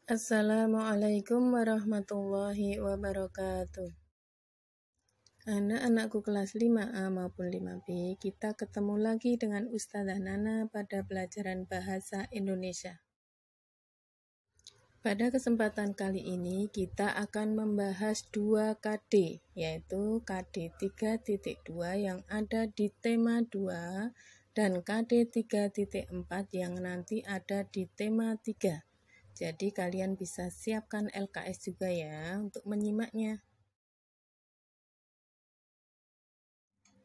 Assalamualaikum warahmatullahi wabarakatuh. Anak-anakku kelas 5A maupun 5B, kita ketemu lagi dengan Ustazah Nana pada pelajaran Bahasa Indonesia. Pada kesempatan kali ini, kita akan membahas 2 KD, yaitu KD 3.2 yang ada di tema 2 dan KD 3.4 yang nanti ada di tema 3. Jadi kalian bisa siapkan LKS juga ya untuk menyimaknya.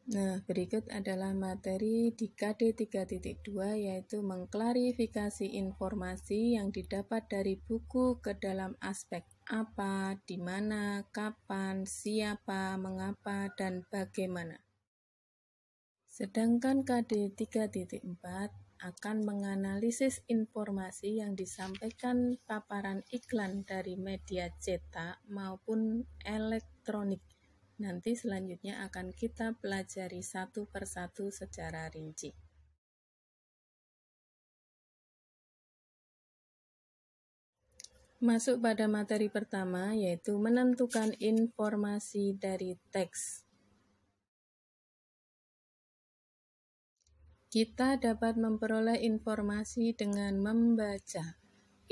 Nah, berikut adalah materi di KD 3.2 yaitu mengklarifikasi informasi yang didapat dari buku ke dalam aspek apa, di mana, kapan, siapa, mengapa, dan bagaimana. Sedangkan KD 3.4 akan menganalisis informasi yang disampaikan paparan iklan dari media cetak maupun elektronik. Nanti selanjutnya akan kita pelajari satu persatu secara rinci. Masuk pada materi pertama, yaitu menentukan informasi dari teks. Kita dapat memperoleh informasi dengan membaca.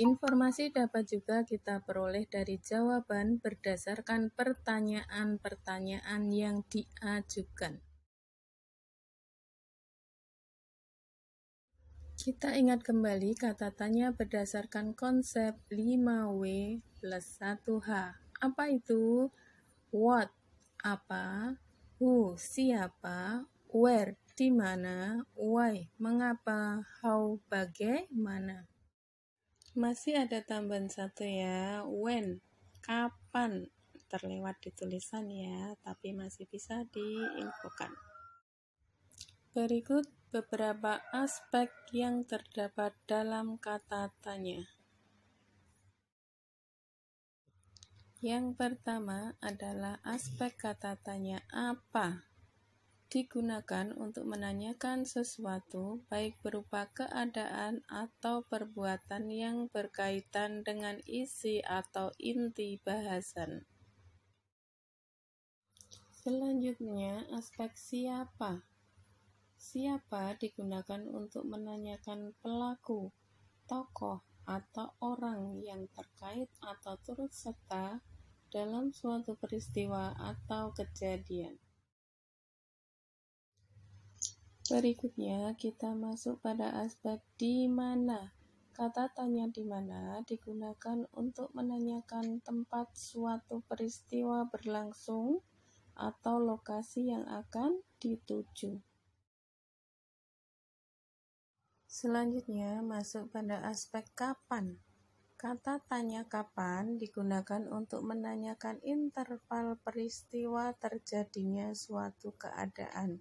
Informasi dapat juga kita peroleh dari jawaban berdasarkan pertanyaan-pertanyaan yang diajukan. Kita ingat kembali kata tanya berdasarkan konsep 5W plus 1H. Apa itu? What, apa? Who, siapa? Where, di mana? Why, mengapa? How, bagaimana? Masih ada tambahan satu ya, when, kapan, terlewat di tulisan ya, tapi masih bisa diinfokan. Berikut beberapa aspek yang terdapat dalam kata tanya. Yang pertama adalah aspek kata tanya apa. Digunakan untuk menanyakan sesuatu, baik berupa keadaan atau perbuatan yang berkaitan dengan isi atau inti bahasan. Selanjutnya, aspek siapa. Siapa digunakan untuk menanyakan pelaku, tokoh, atau orang yang terkait atau turut serta dalam suatu peristiwa atau kejadian. Berikutnya, kita masuk pada aspek di mana. Kata tanya di mana digunakan untuk menanyakan tempat suatu peristiwa berlangsung atau lokasi yang akan dituju. Selanjutnya, masuk pada aspek kapan. Kata tanya kapan digunakan untuk menanyakan interval peristiwa terjadinya suatu keadaan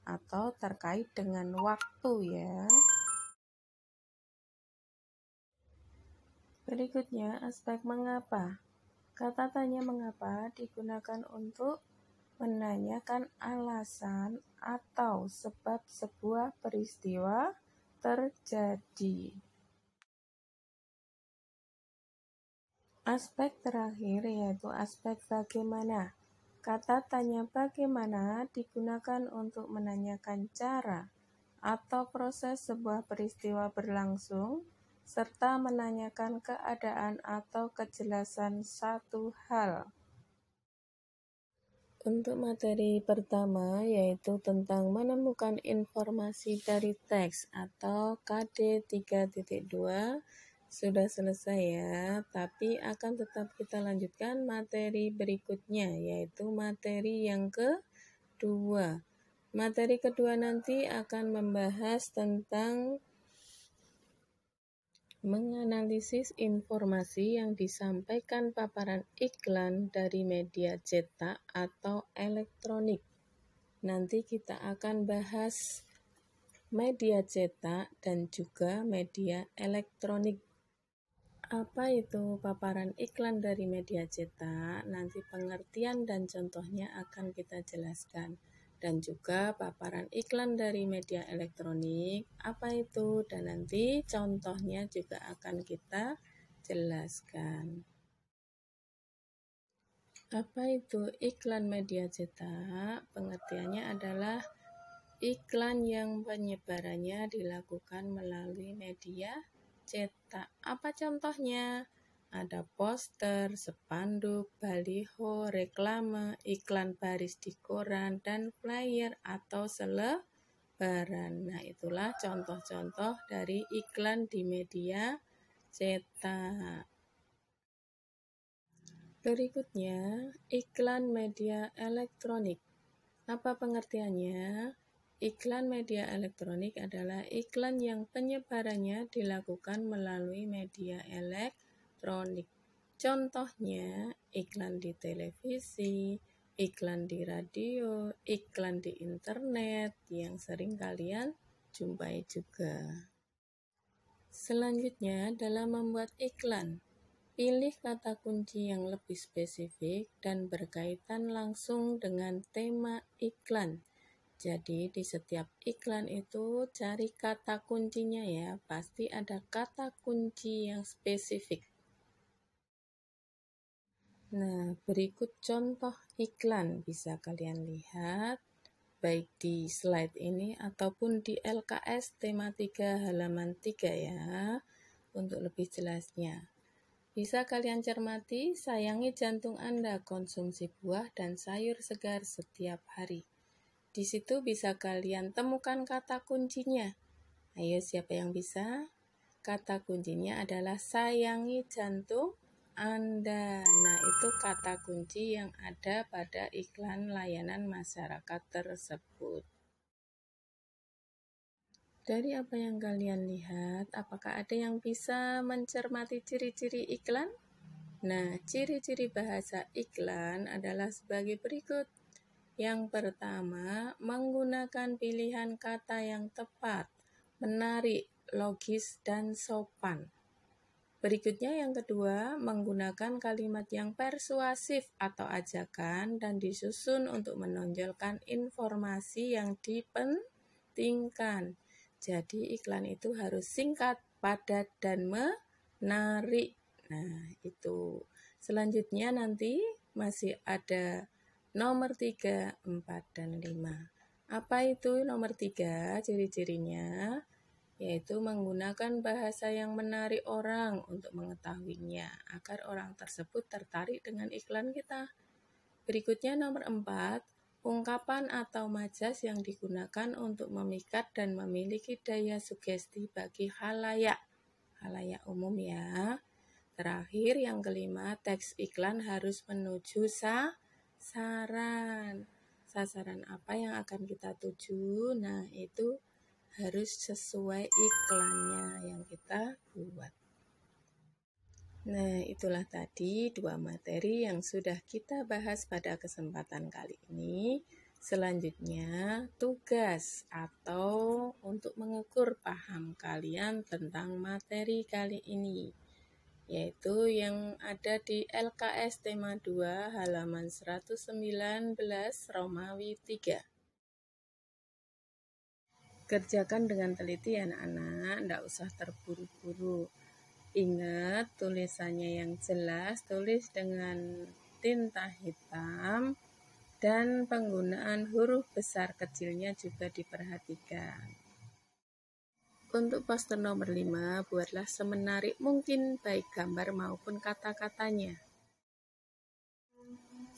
atau terkait dengan waktu ya. Berikutnya, aspek mengapa. Kata tanya mengapa digunakan untuk menanyakan alasan atau sebab sebuah peristiwa terjadi. Aspek terakhir yaitu aspek bagaimana. Kata tanya bagaimana digunakan untuk menanyakan cara atau proses sebuah peristiwa berlangsung, serta menanyakan keadaan atau kejelasan satu hal. Untuk materi pertama yaitu tentang menemukan informasi dari teks atau KD 3.2 sudah selesai ya, tapi akan tetap kita lanjutkan materi berikutnya yaitu materi yang kedua. Materi kedua nanti akan membahas tentang menganalisis informasi yang disampaikan paparan iklan dari media cetak atau elektronik. Nanti kita akan bahas media cetak dan juga media elektronik. Apa itu paparan iklan dari media cetak? Nanti pengertian dan contohnya akan kita jelaskan. Dan juga paparan iklan dari media elektronik, apa itu? Dan nanti contohnya juga akan kita jelaskan. Apa itu iklan media cetak? Pengertiannya adalah iklan yang penyebarannya dilakukan melalui media cetak. Apa contohnya? Ada poster, spanduk, baliho, reklame, iklan baris di koran, dan flyer atau selebaran. Nah, itulah contoh-contoh dari iklan di media cetak. Berikutnya, iklan media elektronik. Apa pengertiannya? Iklan media elektronik adalah iklan yang penyebarannya dilakukan melalui media elektronik. Contohnya, iklan di televisi, iklan di radio, iklan di internet yang sering kalian jumpai juga. Selanjutnya, dalam membuat iklan, pilih kata kunci yang lebih spesifik dan berkaitan langsung dengan tema iklan. Jadi di setiap iklan itu cari kata kuncinya ya, pasti ada kata kunci yang spesifik. Nah, berikut contoh iklan bisa kalian lihat baik di slide ini ataupun di LKS tema 3 halaman 3 ya, untuk lebih jelasnya. Bisa kalian cermati, sayangi jantung Anda, konsumsi buah dan sayur segar setiap hari. Di situ bisa kalian temukan kata kuncinya. Ayo, siapa yang bisa? Kata kuncinya adalah sayangi jantung Anda. Nah, itu kata kunci yang ada pada iklan layanan masyarakat tersebut. Dari apa yang kalian lihat, apakah ada yang bisa mencermati ciri-ciri iklan? Nah, ciri-ciri bahasa iklan adalah sebagai berikut. Yang pertama, menggunakan pilihan kata yang tepat, menarik, logis, dan sopan. Berikutnya yang kedua, menggunakan kalimat yang persuasif atau ajakan dan disusun untuk menonjolkan informasi yang dipentingkan. Jadi iklan itu harus singkat, padat, dan menarik. Nah, itu. Selanjutnya nanti masih ada nomor 3, 4, dan 5. Apa itu nomor 3? Ciri-cirinya yaitu menggunakan bahasa yang menarik orang untuk mengetahuinya, agar orang tersebut tertarik dengan iklan kita. Berikutnya nomor 4, ungkapan atau majas yang digunakan untuk memikat dan memiliki daya sugesti bagi khalayak umum ya. Terakhir yang kelima, teks iklan harus menuju sasaran apa yang akan kita tuju. Nah, itu harus sesuai iklannya yang kita buat. Nah, itulah tadi 2 materi yang sudah kita bahas pada kesempatan kali ini. Selanjutnya, tugas atau untuk mengukur paham kalian tentang materi kali ini, yaitu yang ada di LKS tema 2 halaman 119 Romawi 3. Kerjakan dengan teliti anak-anak, tidak usah terburu-buru. Ingat tulisannya yang jelas, tulis dengan tinta hitam, dan penggunaan huruf besar kecilnya juga diperhatikan. Untuk poster nomor 5, buatlah semenarik mungkin baik gambar maupun kata-katanya.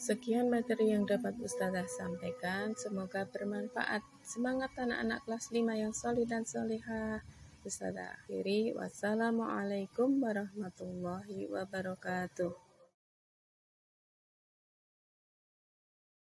Sekian materi yang dapat Ustazah sampaikan, semoga bermanfaat. Semangat anak-anak kelas 5 yang solih dan solihah. Ustazah akhiri, wassalamualaikum warahmatullahi wabarakatuh.